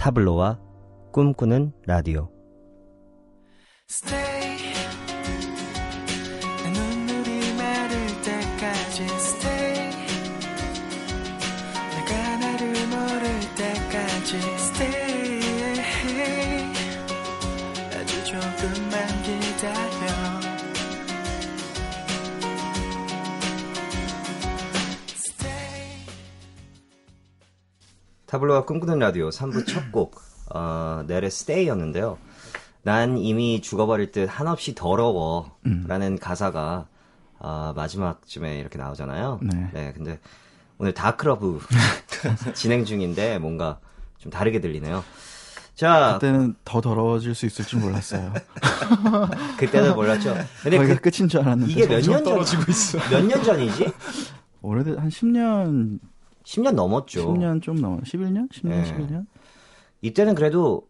타블로와 꿈꾸는 라디오. Stay. 내 눈물이 마를 때까지 stay. 내가 나를 모를 때까지 stay. 아주 조금만 기다려. 타블로와 꿈꾸는 라디오 3부 첫 곡 넬의 Stay였는데요. 난 이미 죽어버릴 듯 한없이 더러워 라는 가사가 마지막쯤에 이렇게 나오잖아요. 네, 근데 오늘 다크러브 진행 중인데 뭔가 좀 다르게 들리네요. 자, 그때는 더 더러워질 수 있을 줄 몰랐어요. 그때는 몰랐죠. 근데 거기가 끝인 줄 알았는데 이게 몇 년 떨어지고 있어. 몇 년 전이지? 오래된 한 10년 넘었죠. 10년 좀 넘어. 11년? 10년, 네. 11년? 이때는 그래도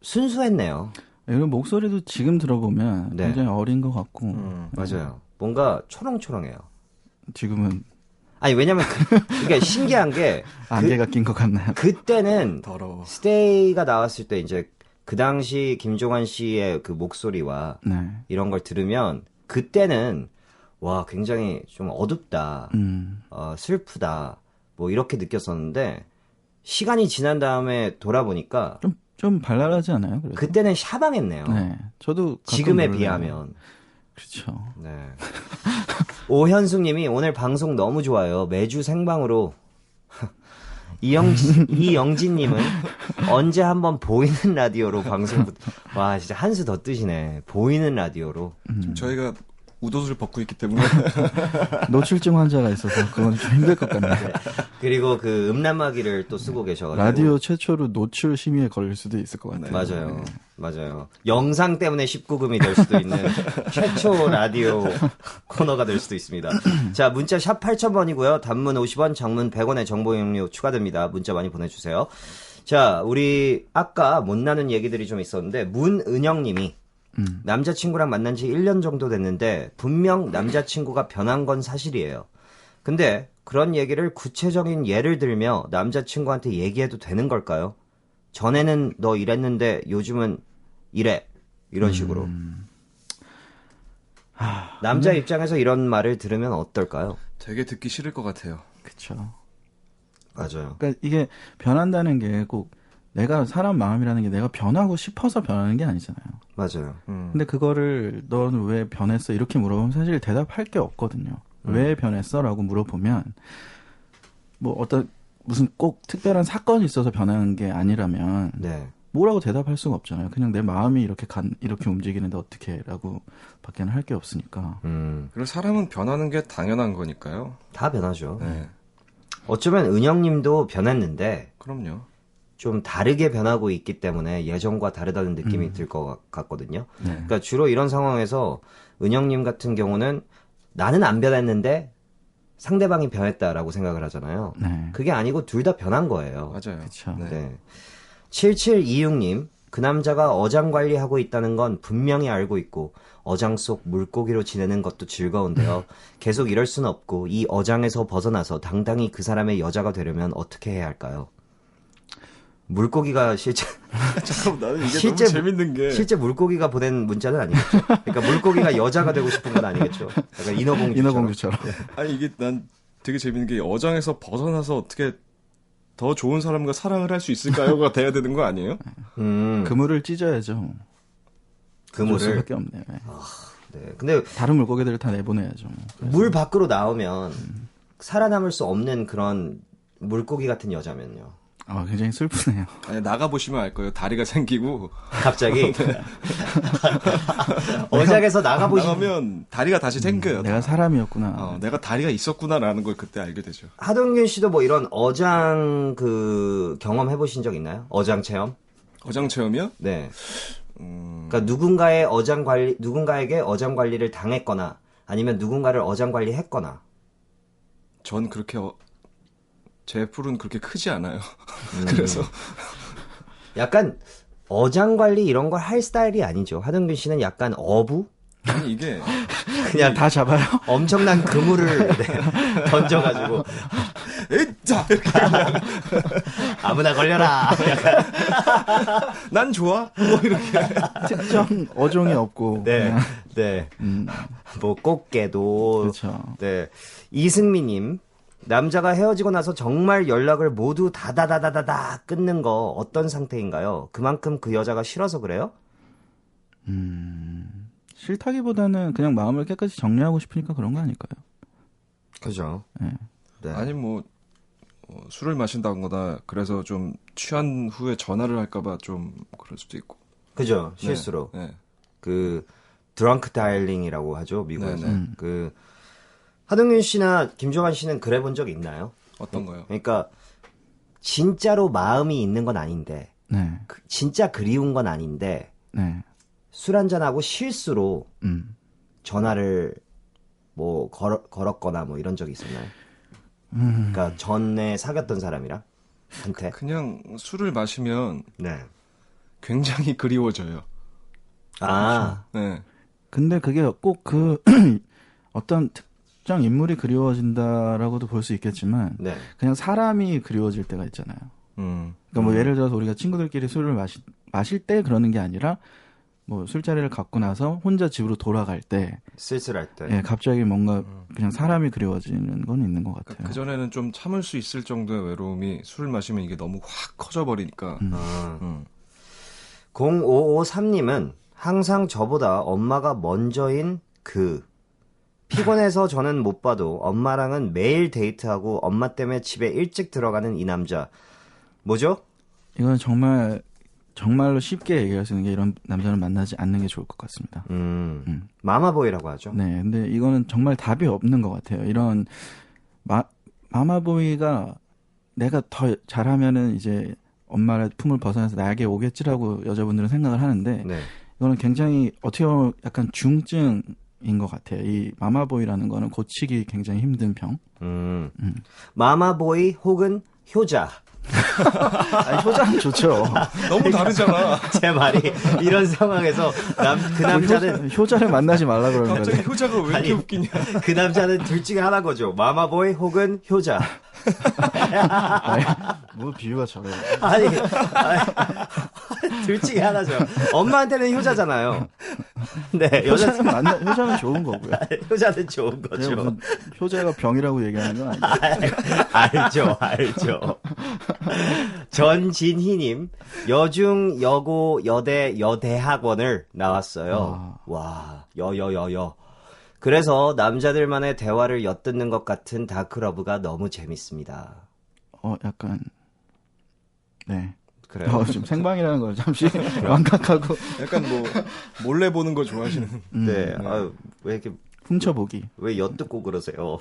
순수했네요. 이런 목소리도 지금 들어보면 네. 굉장히 어린 것 같고. 맞아요. 뭔가 초롱초롱해요. 지금은 아니 왜냐면 그게 신기한 게 안개가 낀 것 같나요? 그때는 더러워. 스테이가 나왔을 때 이제 그 당시 김종환 씨의 그 목소리와 네. 이런 걸 들으면 그때는 와 굉장히 좀 어둡다, 슬프다 뭐 이렇게 느꼈었는데 시간이 지난 다음에 돌아보니까 좀 발랄하지 않아요? 그래도? 그때는 샤방했네요. 네. 저도 가끔 지금에 놀라요. 비하면. 그렇죠. 네. 오현숙님이 오늘 방송 너무 좋아요. 매주 생방으로. 이영진님은 언제 한번 보이는 라디오로 방송. 와 진짜 한 수 더 뜨시네. 보이는 라디오로. 지금 저희가 우도수를 벗고 있기 때문에 노출증 환자가 있어서 그건 좀 힘들 것 같네요. 네. 그리고 그 음란마귀를 또 쓰고 계셔가지고. 라디오 최초로 노출 심의에 걸릴 수도 있을 것 같아요. 맞아요. 네. 맞아요. 영상 때문에 19금이 될 수도 있는 최초 라디오 코너가 될 수도 있습니다. 자, 문자 샵 8000번이고요. 단문 50원, 장문 100원의 정보 이용료 추가됩니다. 문자 많이 보내주세요. 자, 우리 아까 못 나눈 얘기들이 좀 있었는데 문은영님이 남자친구랑 만난 지 1년 정도 됐는데 분명 남자친구가 변한 건 사실이에요. 근데 그런 얘기를 구체적인 예를 들며 남자친구한테 얘기해도 되는 걸까요? 전에는 너 이랬는데 요즘은 이래. 이런 식으로. 남자 입장에서 이런 말을 들으면 어떨까요? 되게 듣기 싫을 것 같아요. 그렇죠. 맞아요. 그러니까 이게 변한다는 게 꼭 내가 사람 마음이라는 게 내가 변하고 싶어서 변하는 게 아니잖아요. 맞아요. 근데 그거를 너는 왜 변했어? 이렇게 물어보면 사실 대답할 게 없거든요. 왜 변했어? 라고 물어보면 뭐 어떤 무슨 꼭 특별한 사건이 있어서 변한 게 아니라면 네. 뭐라고 대답할 수가 없잖아요. 그냥 내 마음이 이렇게 움직이는데 어떻게 라고 밖에는 할 게 없으니까. 그리고 사람은 변하는 게 당연한 거니까요. 다 변하죠. 네. 어쩌면 은영님도 변했는데 그럼요. 좀 다르게 변하고 있기 때문에 예전과 다르다는 느낌이 들 것 같거든요. 네. 그러니까 주로 이런 상황에서 은영님 같은 경우는 나는 안 변했는데 상대방이 변했다라고 생각을 하잖아요. 네. 그게 아니고 둘 다 변한 거예요. 맞아요. 그쵸. 네. 네. 7726님, 그 남자가 어장 관리하고 있다는 건 분명히 알고 있고 어장 속 물고기로 지내는 것도 즐거운데요. 계속 이럴 순 없고 이 어장에서 벗어나서 당당히 그 사람의 여자가 되려면 어떻게 해야 할까요? 물고기가 실제 잠깐만, 나는 이게 실제 너무 재밌는 게 실제 물고기가 보낸 문자는 아니겠죠. 그러니까 물고기가 여자가 되고 싶은 건 아니겠죠. 약간 인어공주처럼. 아니 이게 난 되게 재밌는 게 어장에서 벗어나서 어떻게 더 좋은 사람과 사랑을 할 수 있을까요가 돼야 되는 거 아니에요? 그물을 찢어야죠. 그물을. 수밖에 없네요. 네. 네. 근데 다른 물고기들을 다 내보내야죠. 그래서. 물 밖으로 나오면 살아남을 수 없는 그런 물고기 같은 여자면요. 굉장히 슬프네요. 아니 나가 보시면 알 거예요. 다리가 생기고 갑자기 어장에서 나가면 다리가 다시 생겨요. 내가 사람이었구나. 내가 다리가 있었구나라는 걸 그때 알게 되죠. 하동균 씨도 뭐 이런 어장 그 경험 해보신 적 있나요? 어장 체험? 어장 체험이요? 네. 그러니까 누군가에게 어장 관리를 당했거나 아니면 누군가를 어장 관리했거나. 전 그렇게 제 풀은 그렇게 크지 않아요. 그래서 약간 어장 관리 이런 걸 할 스타일이 아니죠. 하동균 씨는 약간 어부? 아니 이게 그냥 다 잡아요? 엄청난 그물을 던져가지고 에이자 아무나 걸려라. 난 좋아. 뭐 이렇게. 특정 어종이 없고. 네, 그냥, 네. 뭐 꽃게도. 그렇죠. 네. 이승미님, 남자가 헤어지고 나서 정말 연락을 모두 다다다다다다 끊는 거 어떤 상태인가요? 그만큼 그 여자가 싫어서 그래요? 싫다기보다는 그냥 마음을 깨끗이 정리하고 싶으니까 그런 거 아닐까요? 그죠. 네. 네. 아니 뭐 술을 마신다거나 그래서 좀 취한 후에 전화를 할까봐 좀 그럴 수도 있고. 그죠. 네, 실수로. 네. 그 드렁크 다이얼링이라고 하죠, 미국에서. 네네. 그 하동균 씨나 김종환 씨는 그래 본 적 있나요? 어떤 거요? 그러니까 진짜로 마음이 있는 건 아닌데 네. 진짜 그리운 건 아닌데 네. 술 한잔하고 실수로 전화를 뭐 걸었거나 뭐 이런 적이 있었나요? 그러니까 전에 사귀었던 사람이랑 한테. 그냥 술을 마시면 네. 굉장히 그리워져요. 아, 네. 근데 그게 꼭 그 어떤 특정 인물이 그리워진다라고도 볼 수 있겠지만 네. 그냥 사람이 그리워질 때가 있잖아요. 그러니까 뭐 예를 들어서 우리가 친구들끼리 술을 마실 때 그러는 게 아니라 뭐 술자리를 갖고 나서 혼자 집으로 돌아갈 때 쓸쓸할 때. 예, 갑자기 뭔가 그냥 사람이 그리워지는 건 있는 것 같아요. 그 전에는 좀 참을 수 있을 정도의 외로움이 술을 마시면 이게 너무 확 커져 버리니까. 아. 0553님은 항상 저보다 엄마가 먼저인 피곤해서 저는 못 봐도 엄마랑은 매일 데이트하고 엄마 때문에 집에 일찍 들어가는 이 남자. 뭐죠? 이건 정말로 쉽게 얘기할 수 있는 게 이런 남자는 만나지 않는 게 좋을 것 같습니다. 마마보이라고 하죠. 네, 근데 이거는 정말 답이 없는 것 같아요. 이런 마마보이가 내가 더 잘하면은 이제 엄마의 품을 벗어나서 나에게 오겠지라고 여자분들은 생각을 하는데 네. 이거는 굉장히 어떻게 보면 약간 중증인 것 같아요. 이 마마보이라는 거는 고치기 굉장히 힘든 병. 마마보이 혹은 효자. 아니, 효자는 좋죠. 너무 다르잖아. 제 말이 이런 상황에서 그 남자는 효자를 만나지 말라 그러는 갑자기 거죠. 효자가 왜 이렇게 아니, 웃기냐. 그 남자는 둘 중에 하나 거죠. 마마보이 혹은 효자. 뭐 비유가 저래요. 아니, 둘 중에 하나죠. 엄마한테는 효자잖아요. 네, 효자는 좋은 거고요. 효자는 좋은 제가 거죠. 무슨 효자가 병이라고 얘기하는 건 아니에요. 알죠. 전진희님, 여중, 여고, 여대, 여대학원을 나왔어요. 와, 여. 그래서 남자들만의 대화를 엿듣는 것 같은 다크러브가 너무 재밌습니다. 약간, 네. 그래요? 지금 생방이라는 걸 잠시 완각하고. 약간 뭐 몰래 보는 거 좋아하시는. 네. 아유, 왜 이렇게 훔쳐보기. 왜 엿듣고 그러세요?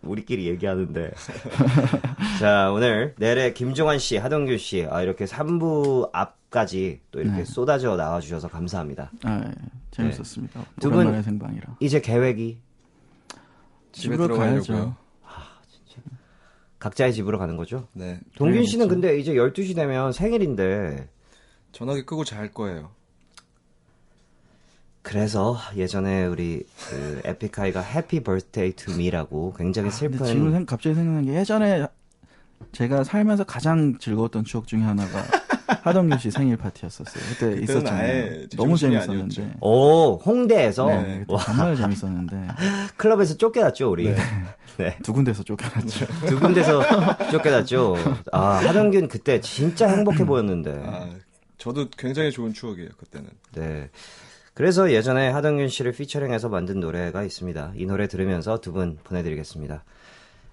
우리끼리 얘기하는데. 자, 오늘 내래 김종환 씨, 하동균 씨, 이렇게 3부 앞까지 또 이렇게 쏟아져 나와주셔서 감사합니다. 재밌었습니다. 두 오랜만에 분 생방이라. 이제 계획이 집에 집으로 들어가려고요. 가야죠. 각자의 집으로 가는 거죠? 네. 동균 씨는 근데 이제 12시 되면 생일인데. 전화기 끄고 잘 거예요. 그래서 예전에 우리 그 에픽하이가 해피 버스데이 투 미라고 굉장히 슬픈. 근데 지금 갑자기 생각난 게 예전에 제가 살면서 가장 즐거웠던 추억 중에 하나가 하동균 씨 생일 파티였었어요. 그때 있었잖아요. 너무 재밌었는데. 아니었죠. 오, 홍대에서. 네, 그때 정말 재밌었는데. 클럽에서 쫓겨났죠, 우리. 네. 두 군데서 쫓겨났죠. 두 군데서 쫓겨났죠. 하동균 그때 진짜 행복해 보였는데. 저도 굉장히 좋은 추억이에요, 그때는. 네. 그래서 예전에 하동균 씨를 피처링해서 만든 노래가 있습니다. 이 노래 들으면서 두 분 보내드리겠습니다.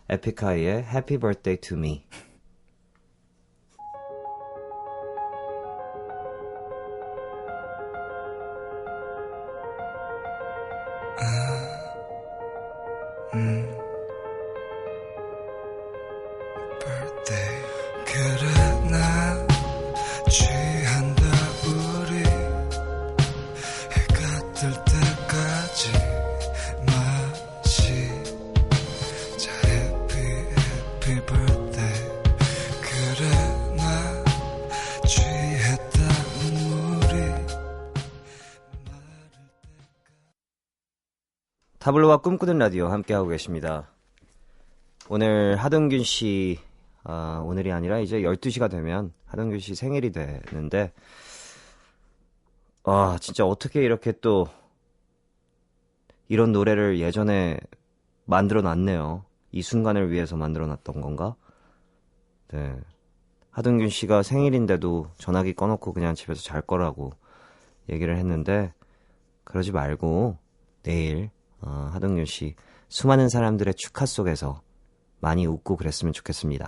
에픽하이의 Happy Birthday to Me. 그래 나 취한다 우리 해가 뜰 때까지 마시자 happy birthday 그래 나 취했다 우리 타블로와 꿈꾸는 라디오 함께하고 계십니다. 오늘 하동균 씨, 오늘이 아니라 이제 12시가 되면 하동균 씨 생일이 되는데, 진짜 어떻게 이렇게 또 이런 노래를 예전에 만들어 놨네요. 이 순간을 위해서 만들어 놨던 건가? 네. 하동균 씨가 생일인데도 전화기 꺼놓고 그냥 집에서 잘 거라고 얘기를 했는데, 그러지 말고 내일 하동균 씨 수많은 사람들의 축하 속에서 많이 웃고 그랬으면 좋겠습니다.